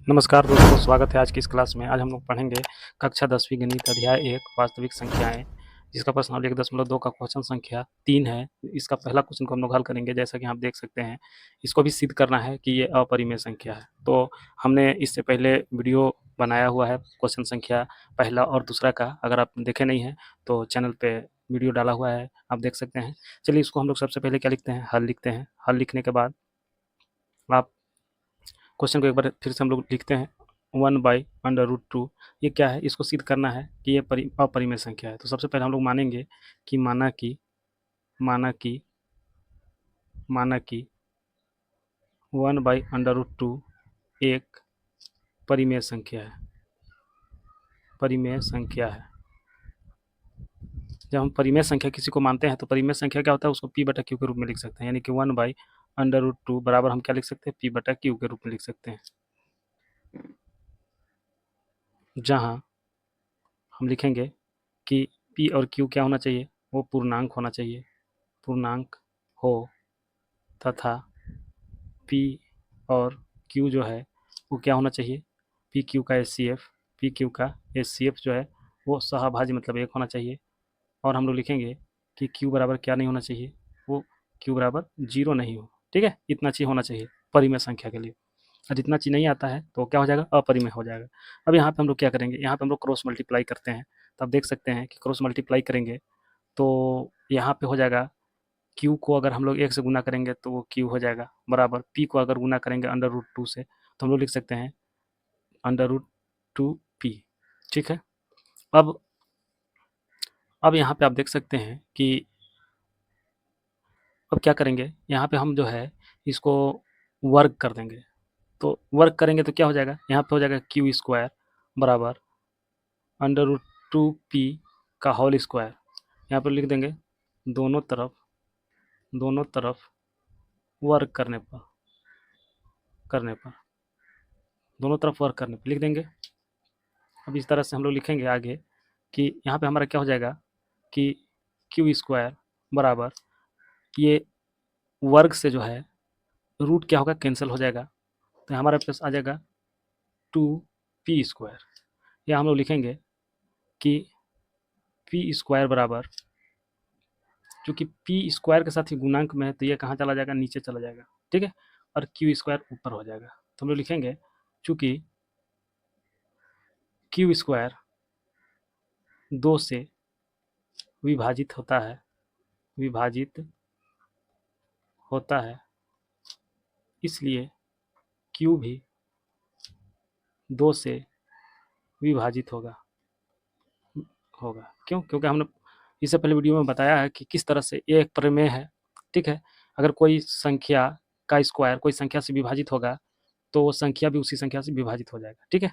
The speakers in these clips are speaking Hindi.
नमस्कार दोस्तों, स्वागत है आज की इस क्लास में। आज हम लोग पढ़ेंगे कक्षा 10वीं गणित अध्याय 1 वास्तविक संख्याएं, जिसका प्रश्नावली 1.2 का क्वेश्चन संख्या 3 है। इसका पहला क्वेश्चन को हम लोग हल करेंगे। जैसा कि आप देख सकते हैं, इसको भी सिद्ध करना है कि ये अपरिमेय संख्या है। तो हमने इससे पहले वीडियो बनाया हुआ है क्वेश्चन संख्या पहला और दूसरा का। अगर आप देखे नहीं हैं तो चैनल पे वीडियो डाला हुआ है, आप देख सकते हैं। चलिए, इसको हम लोग सबसे पहले क्या लिखते हैं, हल लिखते हैं। हल लिखने के बाद आप क्वेश्चन को एक बार फिर से हम लोग लिखते हैं। 1/√2 ये क्या है, इसको सिद्ध करना है कि ये अपरिमेय संख्या है। तो सबसे पहले हम लोग मानेंगे कि माना कि 1/√2 एक परिमेय संख्या है। जब हम परिमेय संख्या किसी को मानते हैं तो परिमेय संख्या क्या होता है, उसको p/q के रूप में लिख सकते हैं। यानी कि 1/√2 बराबर हम क्या लिख सकते हैं, p/q के रूप में लिख सकते हैं। जहाँ हम लिखेंगे कि p और q क्या होना चाहिए, वो पूर्णांक होना चाहिए, पूर्णांक हो, तथा p और q जो है वो क्या होना चाहिए, pq का HCF जो है वो सहभाज्य मतलब 1 होना चाहिए। और हम लोग लिखेंगे कि q बराबर क्या नहीं होना चाहिए, वो q बराबर 0 नहीं हो। ठीक है, इतना चीज़ होना चाहिए परिमेय संख्या के लिए। और जितना चीज़ नहीं आता है तो क्या हो जाएगा, अपरिमेय हो जाएगा। अब यहाँ पे हम लोग क्या करेंगे, यहाँ पे हम लोग क्रॉस मल्टीप्लाई करते हैं। तो आप देख सकते हैं कि क्रॉस मल्टीप्लाई करेंगे तो यहाँ पे हो जाएगा, q को अगर हम लोग 1 से गुना करेंगे तो वो q हो जाएगा, बराबर p को अगर गुना करेंगे √2 से तो हम लोग लिख सकते हैं √2p। ठीक है, अब यहाँ पे आप देख सकते हैं कि अब क्या करेंगे, यहाँ पे हम जो है इसको वर्ग कर देंगे। तो वर्ग करेंगे तो क्या हो जाएगा, यहाँ पे हो जाएगा q² बराबर √2p का होल स्क्वायर। यहाँ पर लिख देंगे दोनों तरफ वर्ग करने पर दोनों तरफ वर्ग करने पर लिख देंगे। अब इस तरह से हम लोग लिखेंगे आगे कि यहाँ पे हमारा क्या हो जाएगा कि q² बराबर, ये वर्ग से जो है रूट क्या होगा, कैंसिल हो जाएगा। तो हमारे पास आ जाएगा 2p²। या हम लोग लिखेंगे कि p² बराबर, क्योंकि p² के साथ ही गुणांक में है तो ये कहाँ चला जाएगा, नीचे चला जाएगा। ठीक है, और q² ऊपर हो जाएगा। तो हम लोग लिखेंगे चूँकि q² 2 से विभाजित होता है, इसलिए q भी 2 से विभाजित होगा। क्यों? क्योंकि हमने इससे पहले वीडियो में बताया है कि किस तरह से ये एक प्रमेय है। ठीक है, अगर कोई संख्या का स्क्वायर कोई संख्या से विभाजित होगा तो वो संख्या भी उसी संख्या से विभाजित हो जाएगा। ठीक है,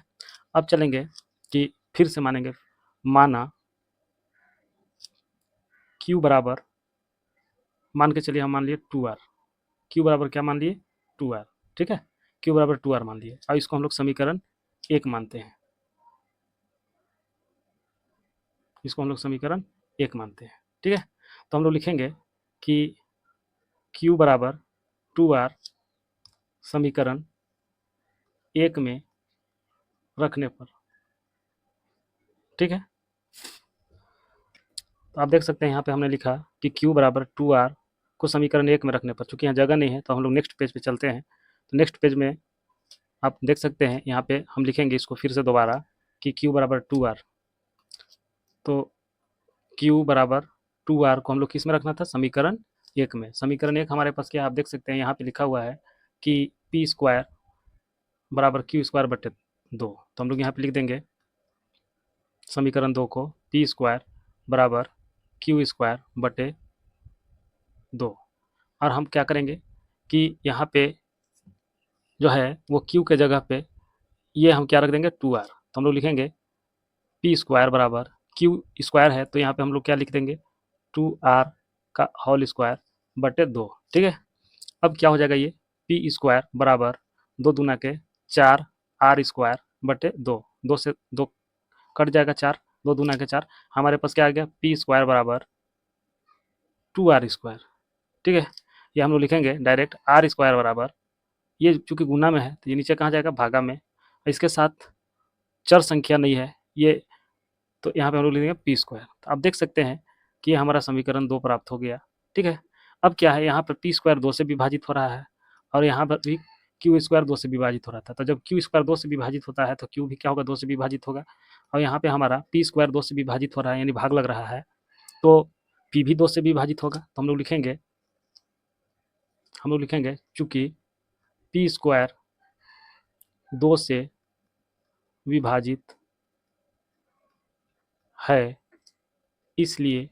अब चलेंगे कि फिर से मानेंगे, माना q बराबर, मान के चलिए हम मान लिए 2r। q बराबर क्या मान लिए, 2r। ठीक है, q बराबर 2r मान लिए। अब इसको हम लोग समीकरण 1 मानते हैं। ठीक है, तो हम लोग लिखेंगे कि q बराबर 2r समीकरण 1 में रखने पर। ठीक है, तो आप देख सकते हैं यहाँ पे हमने लिखा कि q बराबर 2r को समीकरण 1 में रखने पर। चूंकि यहाँ जगह नहीं है तो हम लोग नेक्स्ट पेज पे चलते हैं। तो नेक्स्ट पेज में आप देख सकते हैं, यहाँ पे हम लिखेंगे इसको फिर से दोबारा कि q बराबर 2r। तो q बराबर 2r को हम लोग किस में रखना था, समीकरण 1 में। समीकरण 1 हमारे पास क्या, आप देख सकते हैं यहाँ पे लिखा हुआ है कि p² बराबर q²/2। तो हम लोग यहाँ पे लिख देंगे समीकरण 2 को p² बराबर q²/2। और हम क्या करेंगे कि यहाँ पे जो है वो q के जगह पे ये हम क्या रख देंगे, 2r। तो हम लोग लिखेंगे p² बराबर q² है तो यहाँ पे हम लोग क्या लिख देंगे, 2r का होल स्क्वायर/2। ठीक है, अब क्या हो जाएगा, ये p² बराबर 2 दूना के 4 r²/2। 2 से 2 कट जाएगा, 4 2 दूना के 4। हमारे पास क्या आ गया, p² बराबर 2r²। ठीक है, ये हम लोग लिखेंगे डायरेक्ट r² बराबर, ये चूंकि गुना में है तो ये नीचे कहाँ जाएगा, भागा में। इसके साथ चर संख्या नहीं है ये, तो यहाँ पे हम लोग लिखेंगे पी स्क्वायर। तो आप देख सकते हैं कि ये हमारा समीकरण 2 प्राप्त हो गया। ठीक है, अब क्या है, यहाँ पर पी स्क्वायर 2 से विभाजित हो रहा है और यहाँ पर भी क्यू स्क्वायर 2 से विभाजित हो रहा था। तो जब क्यू स्क्वायर 2 से विभाजित होता है तो क्यू भी क्या होगा, 2 से विभाजित होगा। और यहाँ पे हमारा पी स्क्वायर 2 से विभाजित हो रहा है यानी भाग लग रहा है, तो पी भी 2 से विभाजित होगा। तो हम लोग लिखेंगे चूंकि पी स्क्वायर 2 से विभाजित है इसलिए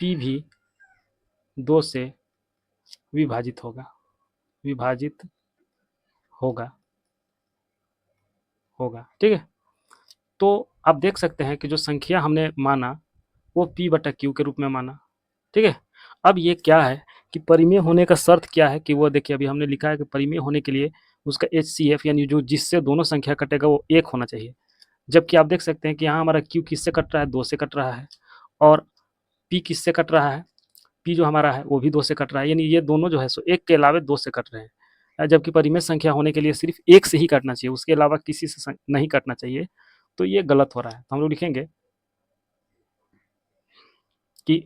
पी भी 2 से विभाजित होगा। ठीक है, तो आप देख सकते हैं कि जो संख्या हमने माना वो पी बटा क्यू के रूप में माना। ठीक है, अब ये क्या है कि परिमेय होने का शर्त क्या है कि वो देखिए अभी हमने लिखा है कि परिमेय होने के लिए उसका HCF यानी जो जिससे दोनों संख्या कटेगा वो 1 होना चाहिए। जबकि आप देख सकते हैं कि यहाँ हमारा क्यू किससे कट रहा है, 2 से कट रहा है, और पी किससे कट रहा है, पी जो हमारा है वो भी 2 से कट रहा है, यानी ये दोनों जो है सो 1 के अलावे 2 से कट रहे हैं। जबकि परिमेय संख्या होने के लिए सिर्फ 1 से ही कटना चाहिए, उसके अलावा किसी से नहीं कटना चाहिए, तो ये गलत हो रहा है। तो हम लोग लिखेंगे कि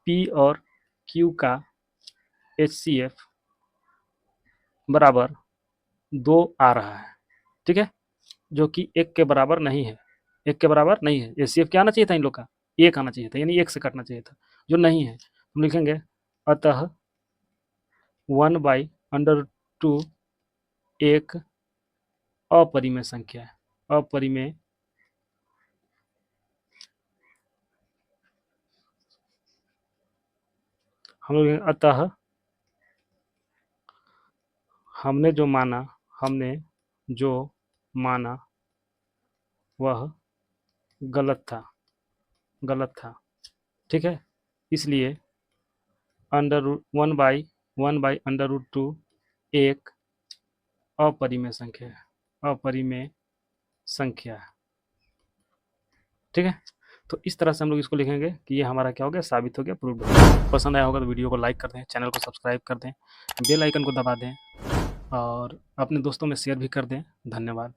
पी और क्यू का HCF बराबर 2 आ रहा है। ठीक है, जो कि 1 के बराबर नहीं है, 1 के बराबर नहीं है। HCF क्या आना चाहिए था इन लोग का, 1 आना चाहिए था, यानी 1 से कटना चाहिए था, जो नहीं है। हम लिखेंगे अतः 1/√2 एक अपरिमेय संख्या है, अपरिमेय हम लोग अतः हमने जो माना वह गलत था। ठीक है, इसलिए वन बाई अंडर रूट 2 एक अपरिमेय संख्या है। ठीक है, तो इस तरह से हम लोग इसको लिखेंगे कि ये हमारा क्या हो गया, साबित हो गया, प्रूव्ड हो गया। पसंद आया होगा तो वीडियो को लाइक कर दें, चैनल को सब्सक्राइब कर दें, बेल आइकन को दबा दें और अपने दोस्तों में शेयर भी कर दें। धन्यवाद।